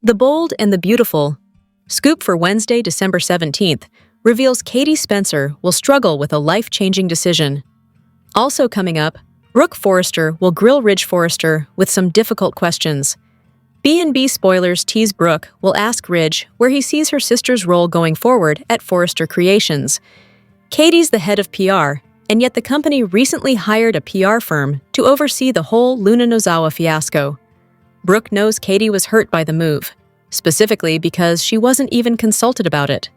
The Bold and the Beautiful. Scoop for Wednesday, December 17th, reveals Katie Spencer will struggle with a life-changing decision. Also coming up, Brooke Forrester will grill Ridge Forrester with some difficult questions. B&B spoilers tease Brooke will ask Ridge where he sees her sister's role going forward at Forrester Creations. Katie's the head of PR, and yet the company recently hired a PR firm to oversee the whole Luna Nozawa fiasco. Brooke knows Katie was hurt by the move, specifically because she wasn't even consulted about it.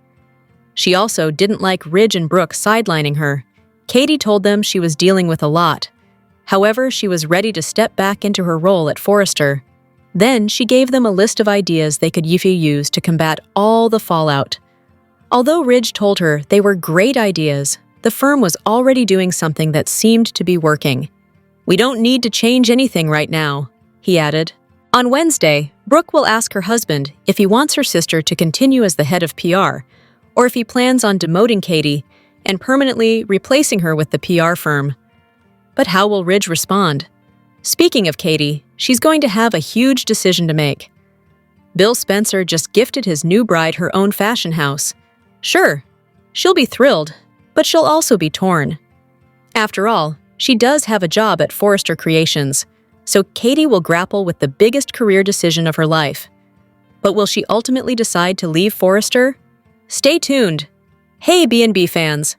She also didn't like Ridge and Brooke sidelining her. Katie told them she was dealing with a lot. However, she was ready to step back into her role at Forrester. Then she gave them a list of ideas they could use to combat all the fallout. Although Ridge told her they were great ideas, the firm was already doing something that seemed to be working. "We don't need to change anything right now," he added. On Wednesday, Brooke will ask her husband if he wants her sister to continue as the head of PR, or if he plans on demoting Katie and permanently replacing her with the PR firm. But how will Ridge respond? Speaking of Katie, she's going to have a huge decision to make. Bill Spencer just gifted his new bride her own fashion house. Sure, she'll be thrilled, but she'll also be torn. After all, she does have a job at Forrester Creations, so Katie will grapple with the biggest career decision of her life. But will she ultimately decide to leave Forrester? Stay tuned. Hey B&B fans!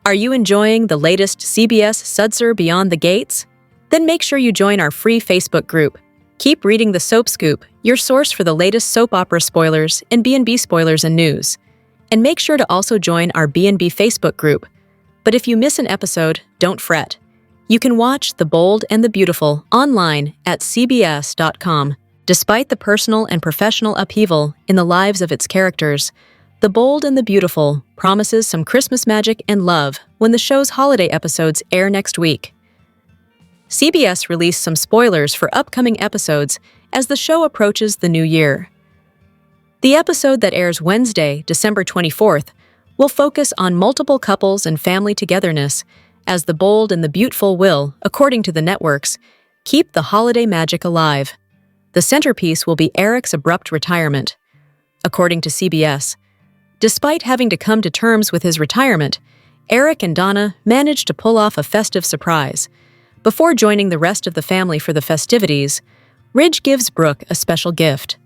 Are you enjoying the latest CBS Sudser Beyond the Gates? Then make sure you join our free Facebook group. Keep reading the Soap Scoop, your source for the latest soap opera spoilers and B&B spoilers and news. And make sure to also join our B&B Facebook group. But if you miss an episode, don't fret. You can watch The Bold and the Beautiful online at cbs.com. Despite the personal and professional upheaval in the lives of its characters, The Bold and the Beautiful promises some Christmas magic and love when the show's holiday episodes air next week. CBS released some spoilers for upcoming episodes as the show approaches the new year. The episode that airs Wednesday, December 24th, will focus on multiple couples and family togetherness as The Bold and the Beautiful will, according to the networks, keep the holiday magic alive. The centerpiece will be Eric's abrupt retirement. According to CBS, despite having to come to terms with his retirement, Eric and Donna managed to pull off a festive surprise. Before joining the rest of the family for the festivities, Ridge gives Brooke a special gift.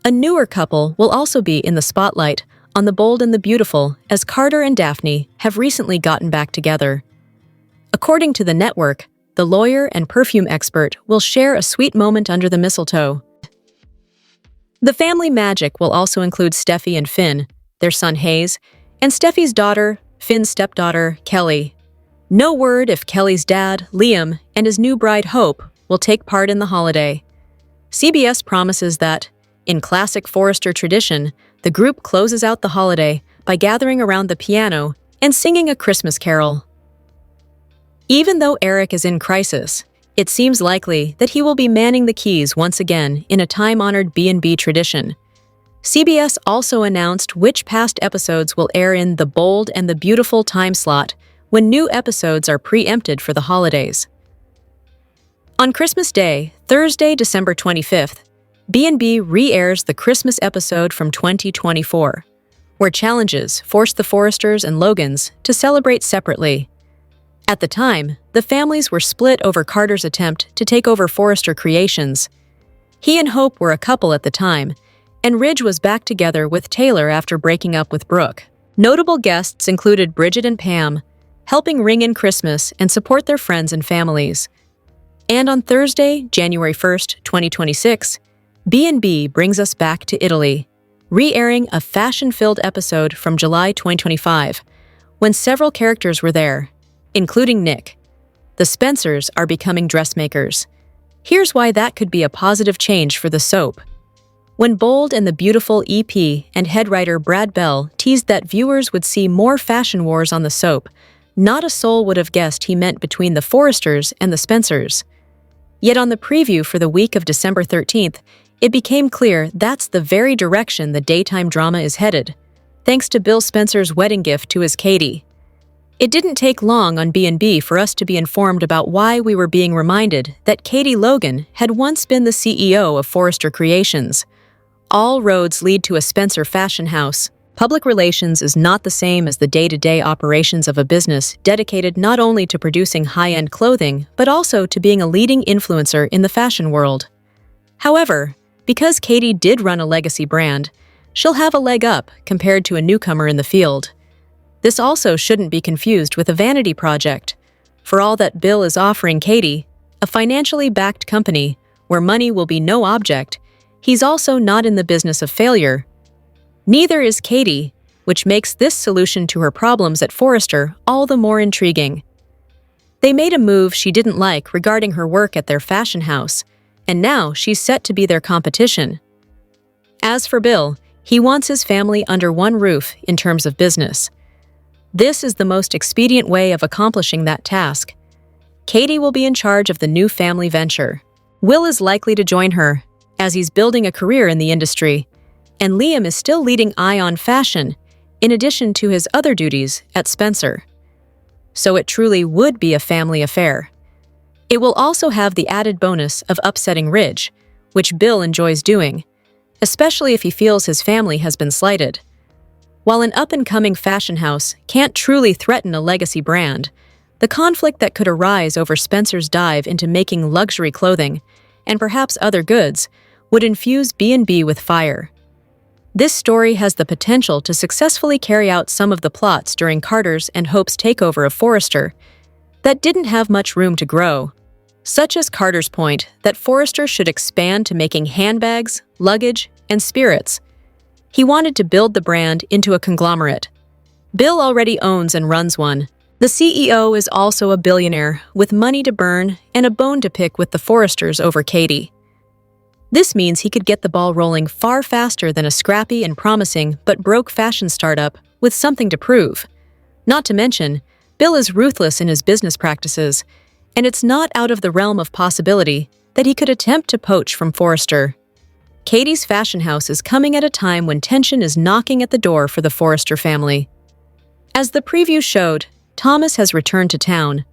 A newer couple will also be in the spotlight on The Bold and the Beautiful as Carter and Daphne have recently gotten back together. According to the network, the lawyer and perfume expert will share a sweet moment under the mistletoe. The family magic will also include Steffi and Finn, their son Hayes, and Steffi's daughter, Finn's stepdaughter, Kelly. No word if Kelly's dad, Liam, and his new bride, Hope, will take part in the holiday. CBS promises that, in classic Forrester tradition, the group closes out the holiday by gathering around the piano and singing a Christmas carol. Even though Eric is in crisis, it seems likely that he will be manning the keys once again in a time-honored B&B tradition. CBS also announced which past episodes will air in The Bold and the Beautiful time slot when new episodes are preempted for the holidays. On Christmas Day, Thursday, December 25th, B&B re-airs the Christmas episode from 2024, where challenges forced the Forresters and Logans to celebrate separately. At the time, the families were split over Carter's attempt to take over Forrester Creations. He and Hope were a couple at the time, and Ridge was back together with Taylor after breaking up with Brooke. Notable guests included Bridget and Pam, helping ring in Christmas and support their friends and families. And on Thursday, January 1st, 2026, B&B brings us back to Italy, re-airing a fashion-filled episode from July 2025, when several characters were there, including Nick. The Spencers are becoming dressmakers. Here's why that could be a positive change for the soap. When Bold and the Beautiful EP and head writer Brad Bell teased that viewers would see more fashion wars on the soap, not a soul would have guessed he meant between the Forresters and the Spencers. Yet on the preview for the week of December 13th, it became clear that's the very direction the daytime drama is headed, thanks to Bill Spencer's wedding gift to his Katie. It didn't take long on B&B for us to be informed about why we were being reminded that Katie Logan had once been the CEO of Forrester Creations. All roads lead to a Spencer fashion house. Public relations is not the same as the day-to-day operations of a business dedicated not only to producing high-end clothing, but also to being a leading influencer in the fashion world. However, because Katie did run a legacy brand, she'll have a leg up compared to a newcomer in the field. This also shouldn't be confused with a vanity project. For all that Bill is offering Katie, a financially backed company where money will be no object, he's also not in the business of failure. Neither is Katie, which makes this solution to her problems at Forrester all the more intriguing. They made a move she didn't like regarding her work at their fashion house, and now she's set to be their competition. As for Bill, he wants his family under one roof in terms of business. This is the most expedient way of accomplishing that task. Katie will be in charge of the new family venture. Will is likely to join her, as he's building a career in the industry, and Liam is still leading Ion Fashion, in addition to his other duties at Spencer. So it truly would be a family affair. It will also have the added bonus of upsetting Ridge, which Bill enjoys doing, especially if he feels his family has been slighted. While an up-and-coming fashion house can't truly threaten a legacy brand, the conflict that could arise over Spencer's dive into making luxury clothing, and perhaps other goods, would infuse B&B with fire. This story has the potential to successfully carry out some of the plots during Carter's and Hope's takeover of Forrester that didn't have much room to grow, such as Carter's point that Forrester should expand to making handbags, luggage, and spirits. He wanted to build the brand into a conglomerate. Bill already owns and runs one. The CEO is also a billionaire with money to burn and a bone to pick with the Forresters over Katie. This means he could get the ball rolling far faster than a scrappy and promising but broke fashion startup with something to prove. Not to mention, Bill is ruthless in his business practices, and it's not out of the realm of possibility that he could attempt to poach from Forrester. Katie's fashion house is coming at a time when tension is knocking at the door for the Forrester family. As the preview showed, Thomas has returned to town.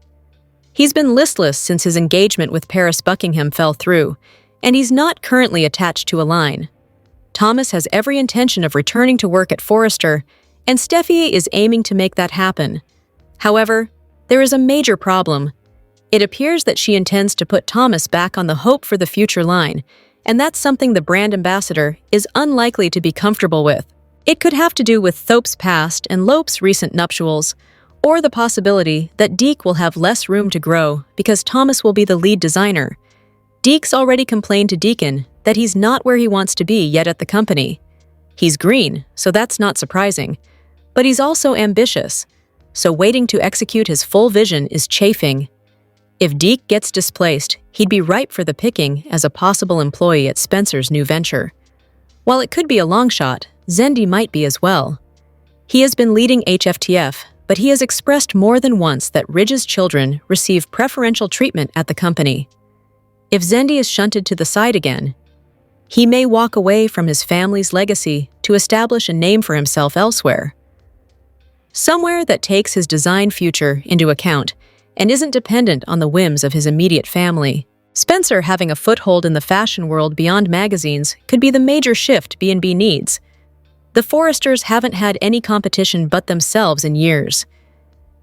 He's been listless since his engagement with Paris Buckingham fell through, and he's not currently attached to a line. Thomas has every intention of returning to work at Forrester, and Steffi is aiming to make that happen. However, there is a major problem. It appears that she intends to put Thomas back on the Hope for the Future line, and that's something the brand ambassador is unlikely to be comfortable with. It could have to do with Thope's past and Lope's recent nuptials, or the possibility that Deke will have less room to grow because Thomas will be the lead designer. Deke's already complained to Deacon that he's not where he wants to be yet at the company. He's green, so that's not surprising, but he's also ambitious, so waiting to execute his full vision is chafing. If Deke gets displaced, he'd be ripe for the picking as a possible employee at Spencer's new venture. While it could be a long shot, Zendi might be as well. He has been leading HFTF, but he has expressed more than once that Ridge's children receive preferential treatment at the company. If Zendi is shunted to the side again, he may walk away from his family's legacy to establish a name for himself elsewhere. Somewhere that takes his design future into account and isn't dependent on the whims of his immediate family. Spencer having a foothold in the fashion world beyond magazines could be the major shift B&B needs. The Forresters haven't had any competition but themselves in years.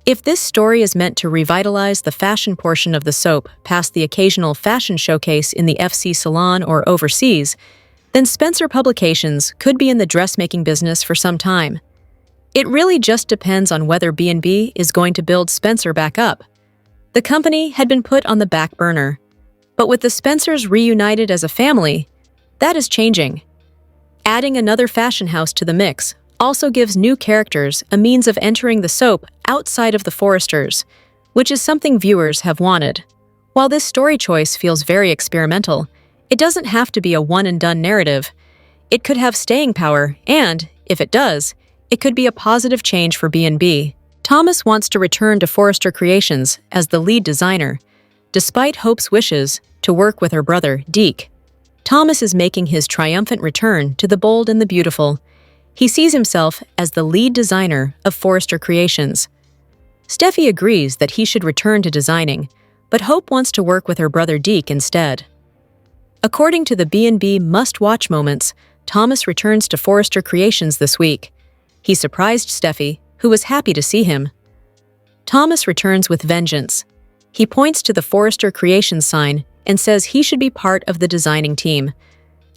If this story is meant to revitalize the fashion portion of the soap past the occasional fashion showcase in the FC salon or overseas, then Spencer Publications could be in the dressmaking business for some time. It really just depends on whether B&B is going to build Spencer back up. The company had been put on the back burner, but with the Spencers reunited as a family, that is changing. Adding another fashion house to the mix also gives new characters a means of entering the soap outside of the Forresters, which is something viewers have wanted. While this story choice feels very experimental, it doesn't have to be a one-and-done narrative. It could have staying power, and, if it does, it could be a positive change for B&B. Thomas wants to return to Forrester Creations as the lead designer, despite Hope's wishes to work with her brother, Deke. Thomas is making his triumphant return to the bold and the beautiful. He sees himself as the lead designer of Forrester Creations. Steffi agrees that he should return to designing, but Hope wants to work with her brother Deke instead. According to the B&B must-watch moments, Thomas returns to Forrester Creations this week. He surprised Steffi, who was happy to see him. Thomas returns with vengeance. He points to the Forrester Creations sign and says he should be part of the designing team.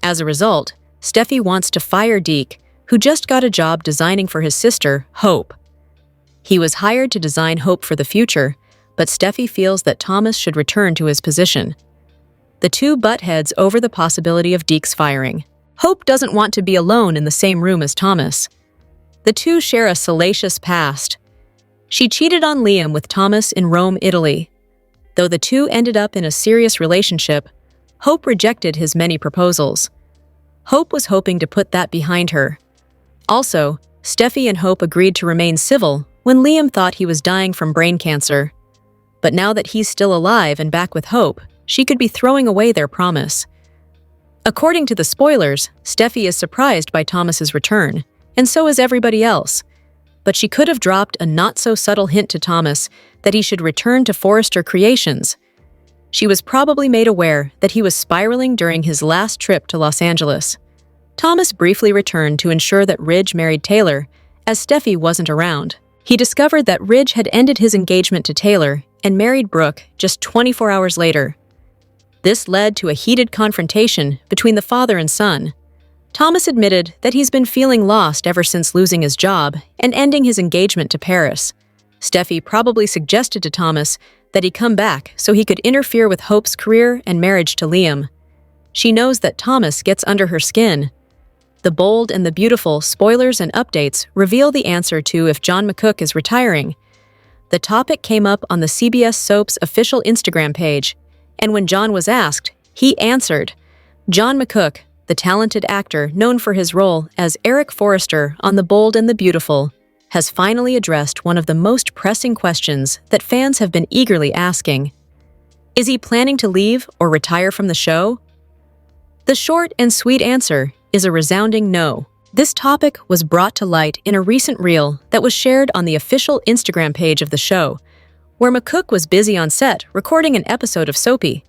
As a result, Steffi wants to fire Deke, who just got a job designing for his sister, Hope. He was hired to design Hope for the future, but Steffi feels that Thomas should return to his position. The two butt heads over the possibility of Deke's firing. Hope doesn't want to be alone in the same room as Thomas. The two share a salacious past. She cheated on Liam with Thomas in Rome, Italy. Though the two ended up in a serious relationship, Hope rejected his many proposals. Hope was hoping to put that behind her. Also, Steffi and Hope agreed to remain civil when Liam thought he was dying from brain cancer. But now that he's still alive and back with Hope, she could be throwing away their promise. According to the spoilers, Steffi is surprised by Thomas's return, and so is everybody else. But she could have dropped a not-so-subtle hint to Thomas that he should return to Forrester Creations. She was probably made aware that he was spiraling during his last trip to Los Angeles. Thomas briefly returned to ensure that Ridge married Taylor, as Steffi wasn't around. He discovered that Ridge had ended his engagement to Taylor and married Brooke just 24 hours later. This led to a heated confrontation between the father and son. Thomas admitted that he's been feeling lost ever since losing his job and ending his engagement to Paris. Steffi probably suggested to Thomas that he come back so he could interfere with Hope's career and marriage to Liam. She knows that Thomas gets under her skin. The Bold and the Beautiful spoilers and updates reveal the answer to if John McCook is retiring. The topic came up on the CBS Soap's official Instagram page, and when John was asked, he answered. John McCook, the talented actor known for his role as Eric Forrester on The Bold and the Beautiful, has finally addressed one of the most pressing questions that fans have been eagerly asking. Is he planning to leave or retire from the show? The short and sweet answer is a resounding no. This topic was brought to light in a recent reel that was shared on the official Instagram page of the show, where McCook was busy on set recording an episode of Soapy.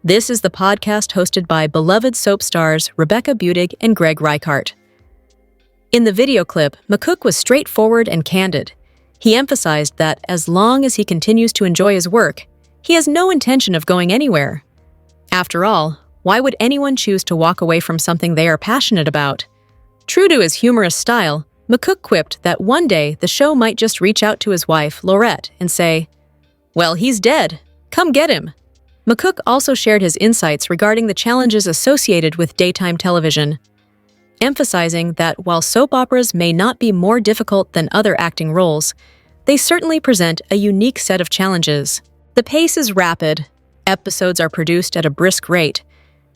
This is the podcast hosted by beloved soap stars Rebecca Budig and Greg Reichardt. In the video clip, McCook was straightforward and candid. He emphasized that as long as he continues to enjoy his work, he has no intention of going anywhere. After all, why would anyone choose to walk away from something they are passionate about? True to his humorous style, McCook quipped that one day the show might just reach out to his wife, Laurette, and say, "Well, he's dead. Come get him." McCook also shared his insights regarding the challenges associated with daytime television, emphasizing that while soap operas may not be more difficult than other acting roles, they certainly present a unique set of challenges. The pace is rapid, episodes are produced at a brisk rate,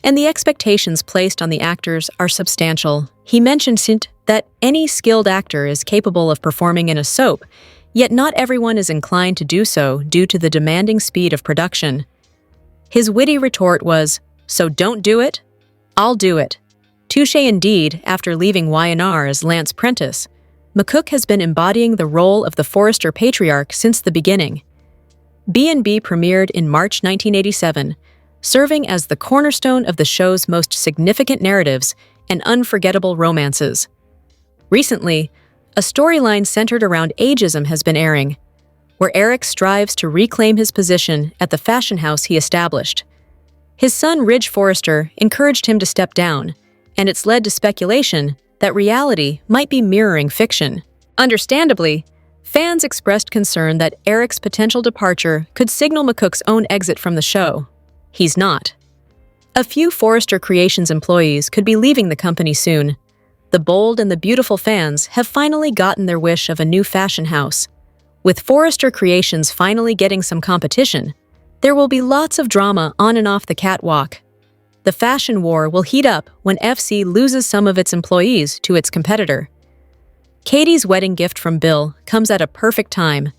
and the expectations placed on the actors are substantial. He mentioned that any skilled actor is capable of performing in a soap, yet not everyone is inclined to do so due to the demanding speed of production. His witty retort was, "So don't do it? I'll do it." Touché indeed. After leaving Y&R as Lance Prentice, McCook has been embodying the role of the Forrester patriarch since the beginning. B&B premiered in March 1987, serving as the cornerstone of the show's most significant narratives and unforgettable romances. Recently, a storyline centered around ageism has been airing, where Eric strives to reclaim his position at the fashion house he established. His son Ridge Forrester encouraged him to step down, and it's led to speculation that reality might be mirroring fiction. Understandably, fans expressed concern that Eric's potential departure could signal McCook's own exit from the show. He's not. A few Forrester Creations employees could be leaving the company soon. The Bold and the Beautiful fans have finally gotten their wish of a new fashion house. With Forrester Creations finally getting some competition, there will be lots of drama on and off the catwalk. The fashion war will heat up when FC loses some of its employees to its competitor. Katie's wedding gift from Bill comes at a perfect time.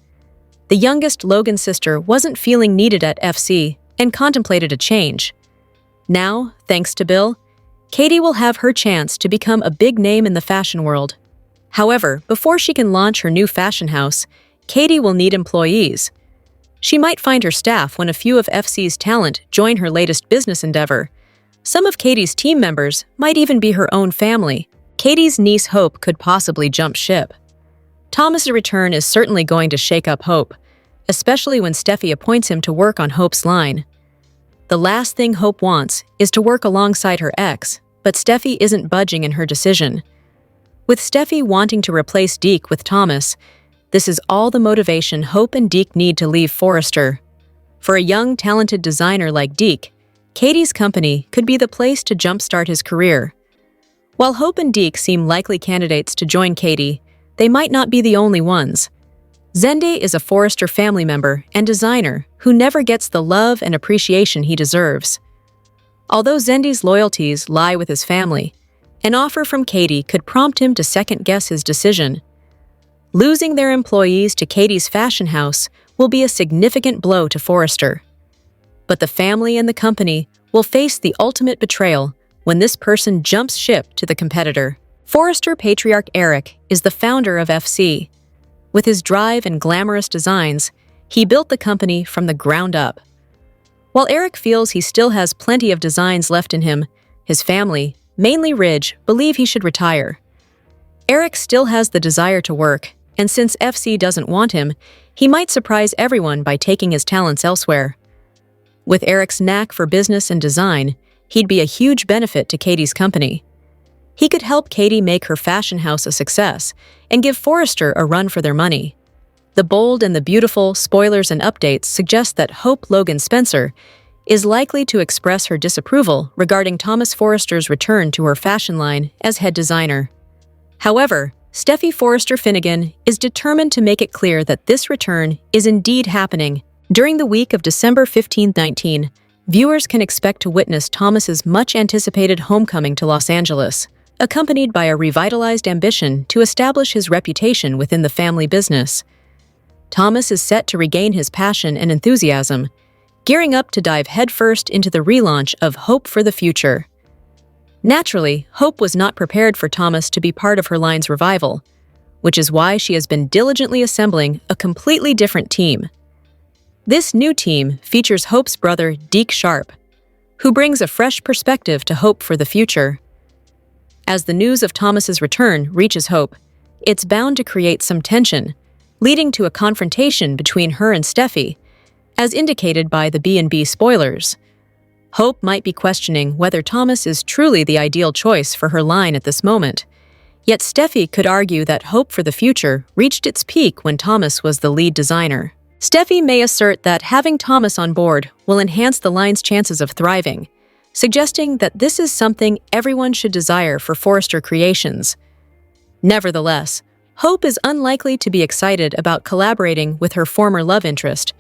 The youngest Logan sister wasn't feeling needed at FC and contemplated a change. Now, thanks to Bill, Katie will have her chance to become a big name in the fashion world. However, before she can launch her new fashion house, Katie will need employees. She might find her staff when a few of FC's talent join her latest business endeavor. Some of Katie's team members might even be her own family. Katie's niece Hope could possibly jump ship. Thomas's return is certainly going to shake up Hope, especially when Steffi appoints him to work on Hope's line. The last thing Hope wants is to work alongside her ex, but Steffi isn't budging in her decision. With Steffi wanting to replace Deke with Thomas, this is all the motivation Hope and Deke need to leave Forrester. For a young, talented designer like Deke, Katie's company could be the place to jumpstart his career. While Hope and Deke seem likely candidates to join Katie, they might not be the only ones. Zende is a Forrester family member and designer who never gets the love and appreciation he deserves. Although Zende's loyalties lie with his family, an offer from Katie could prompt him to second-guess his decision. Losing their employees to Katie's fashion house will be a significant blow to Forrester. But the family and the company will face the ultimate betrayal when this person jumps ship to the competitor. Forrester patriarch Eric is the founder of FC. With his drive and glamorous designs, he built the company from the ground up. While Eric feels he still has plenty of designs left in him, his family, mainly Ridge, believe he should retire. Eric still has the desire to work, and since FC doesn't want him, he might surprise everyone by taking his talents elsewhere. With Eric's knack for business and design, he'd be a huge benefit to Katie's company. He could help Katie make her fashion house a success and give Forrester a run for their money. The bold and the beautiful spoilers and updates suggest that Hope Logan Spencer is likely to express her disapproval regarding Thomas Forrester's return to her fashion line as head designer. However, Steffi Forrester Finnegan is determined to make it clear that this return is indeed happening. During the week of December 15-19, viewers can expect to witness Thomas's much-anticipated homecoming to Los Angeles, accompanied by a revitalized ambition to establish his reputation within the family business. Thomas is set to regain his passion and enthusiasm, gearing up to dive headfirst into the relaunch of Hope for the Future. Naturally, Hope was not prepared for Thomas to be part of her line's revival, which is why she has been diligently assembling a completely different team. This new team features Hope's brother, Deke Sharp, who brings a fresh perspective to Hope for the future. As the news of Thomas's return reaches Hope, it's bound to create some tension, leading to a confrontation between her and Steffi, as indicated by the B&B spoilers. Hope might be questioning whether Thomas is truly the ideal choice for her line at this moment. Yet Steffi could argue that Hope for the Future reached its peak when Thomas was the lead designer. Steffi may assert that having Thomas on board will enhance the line's chances of thriving, suggesting that this is something everyone should desire for Forrester Creations. Nevertheless, Hope is unlikely to be excited about collaborating with her former love interest,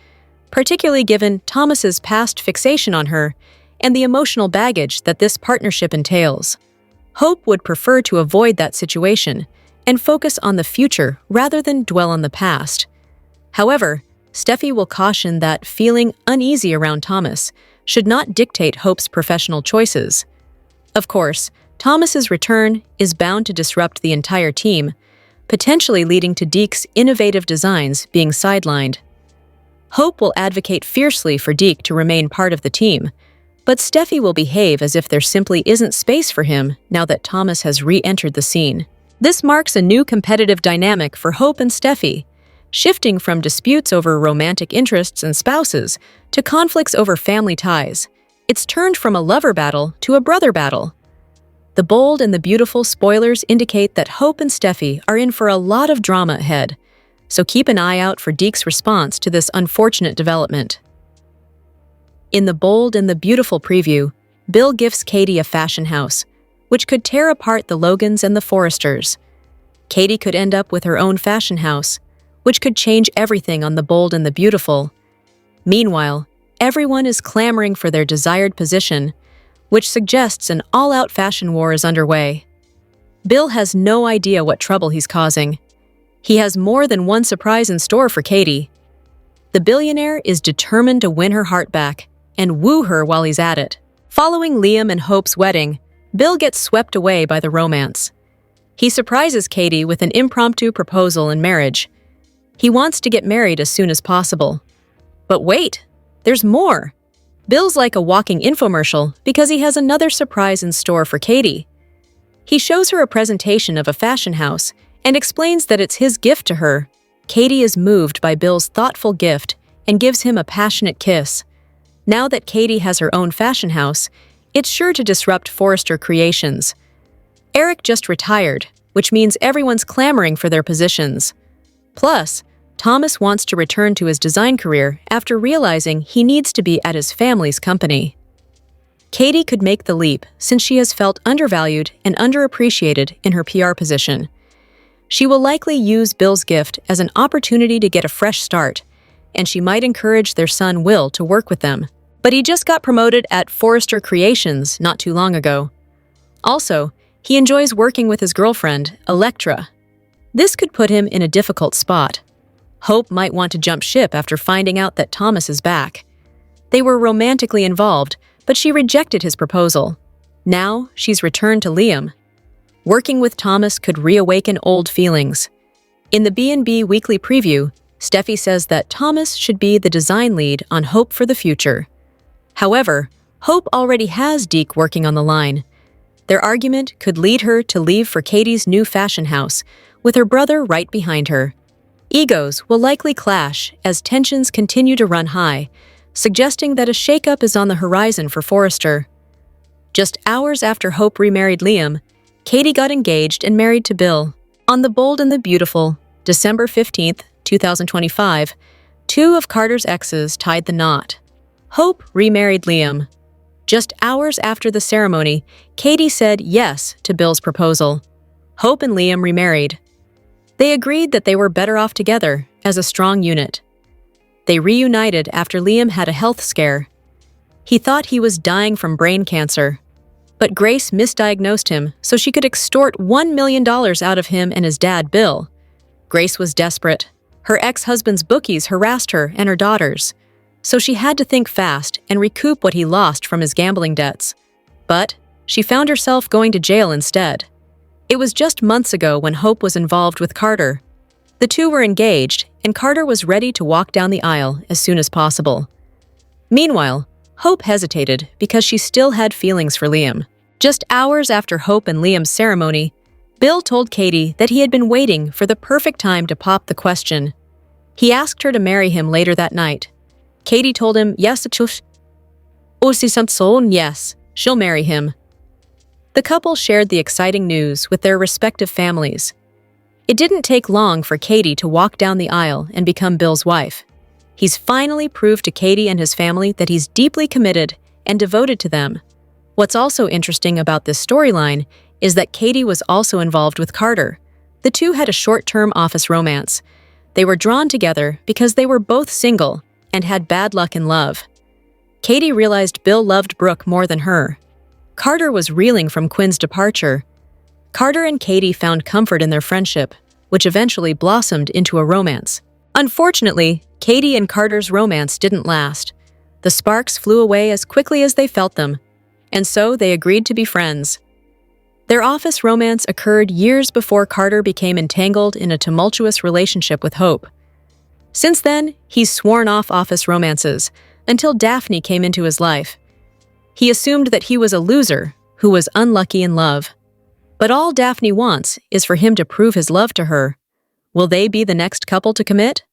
particularly given Thomas's past fixation on her and the emotional baggage that this partnership entails. Hope would prefer to avoid that situation and focus on the future rather than dwell on the past. However, Steffi will caution that feeling uneasy around Thomas should not dictate Hope's professional choices. Of course, Thomas's return is bound to disrupt the entire team, potentially leading to Deke's innovative designs being sidelined. Hope will advocate fiercely for Deke to remain part of the team, but Steffi will behave as if there simply isn't space for him now that Thomas has re-entered the scene. This marks a new competitive dynamic for Hope and Steffi, shifting from disputes over romantic interests and spouses to conflicts over family ties. It's turned from a lover battle to a brother battle. The bold and the beautiful spoilers indicate that Hope and Steffi are in for a lot of drama ahead, so keep an eye out for Deke's response to this unfortunate development. In the bold and the beautiful preview, Bill gifts Katie a fashion house, which could tear apart the Logans and the Forresters. Katie could end up with her own fashion house, which could change everything on the bold and the beautiful. Meanwhile, everyone is clamoring for their desired position, which suggests an all-out fashion war is underway. Bill has no idea what trouble he's causing. He has more than one surprise in store for Katie. The billionaire is determined to win her heart back and woo her while he's at it. Following Liam and Hope's wedding, Bill gets swept away by the romance. He surprises Katie with an impromptu proposal in marriage. He wants to get married as soon as possible. But wait, there's more. Bill's like a walking infomercial because he has another surprise in store for Katie. He shows her a presentation of a fashion house and explains that it's his gift to her. Katie is moved by Bill's thoughtful gift and gives him a passionate kiss. Now that Katie has her own fashion house, it's sure to disrupt Forrester Creations. Eric just retired, which means everyone's clamoring for their positions. Plus, Thomas wants to return to his design career after realizing he needs to be at his family's company. Katie could make the leap since she has felt undervalued and underappreciated in her PR position. She will likely use Bill's gift as an opportunity to get a fresh start, and she might encourage their son Will to work with them. But he just got promoted at Forrester Creations not too long ago. Also, he enjoys working with his girlfriend, Electra. This could put him in a difficult spot. Hope might want to jump ship after finding out that Thomas is back. They were romantically involved, but she rejected his proposal. Now, she's returned to Liam. Working with Thomas could reawaken old feelings. In the B&B Weekly Preview, Steffi says that Thomas should be the design lead on Hope for the future. However, Hope already has Deke working on the line. Their argument could lead her to leave for Katie's new fashion house, with her brother right behind her. Egos will likely clash as tensions continue to run high, suggesting that a shakeup is on the horizon for Forrester. Just hours after Hope remarried Liam, Katie got engaged and married to Bill. On The Bold and the Beautiful, December 15, 2025, two of Carter's exes tied the knot. Hope remarried Liam. Just hours after the ceremony, Katie said yes to Bill's proposal. Hope and Liam remarried. They agreed that they were better off together as a strong unit. They reunited after Liam had a health scare. He thought he was dying from brain cancer. But Grace misdiagnosed him so she could extort $1 million out of him and his dad, Bill. Grace was desperate. Her ex-husband's bookies harassed her and her daughters, so she had to think fast and recoup what he lost from his gambling debts. But she found herself going to jail instead. It was just months ago when Hope was involved with Carter. The two were engaged, and Carter was ready to walk down the aisle as soon as possible. Meanwhile, Hope hesitated because she still had feelings for Liam. Just hours after Hope and Liam's ceremony, Bill told Katie that he had been waiting for the perfect time to pop the question. He asked her to marry him later that night. Katie told him yes, yes, she'll marry him. The couple shared the exciting news with their respective families. It didn't take long for Katie to walk down the aisle and become Bill's wife. He's finally proved to Katie and his family that he's deeply committed and devoted to them. What's also interesting about this storyline is that Katie was also involved with Carter. The two had a short-term office romance. They were drawn together because they were both single and had bad luck in love. Katie realized Bill loved Brooke more than her. Carter was reeling from Quinn's departure. Carter and Katie found comfort in their friendship, which eventually blossomed into a romance. Unfortunately, Katie and Carter's romance didn't last. The sparks flew away as quickly as they felt them, and so they agreed to be friends. Their office romance occurred years before Carter became entangled in a tumultuous relationship with Hope. Since then, he's sworn off office romances, until Daphne came into his life. He assumed that he was a loser who was unlucky in love. But all Daphne wants is for him to prove his love to her. Will they be the next couple to commit?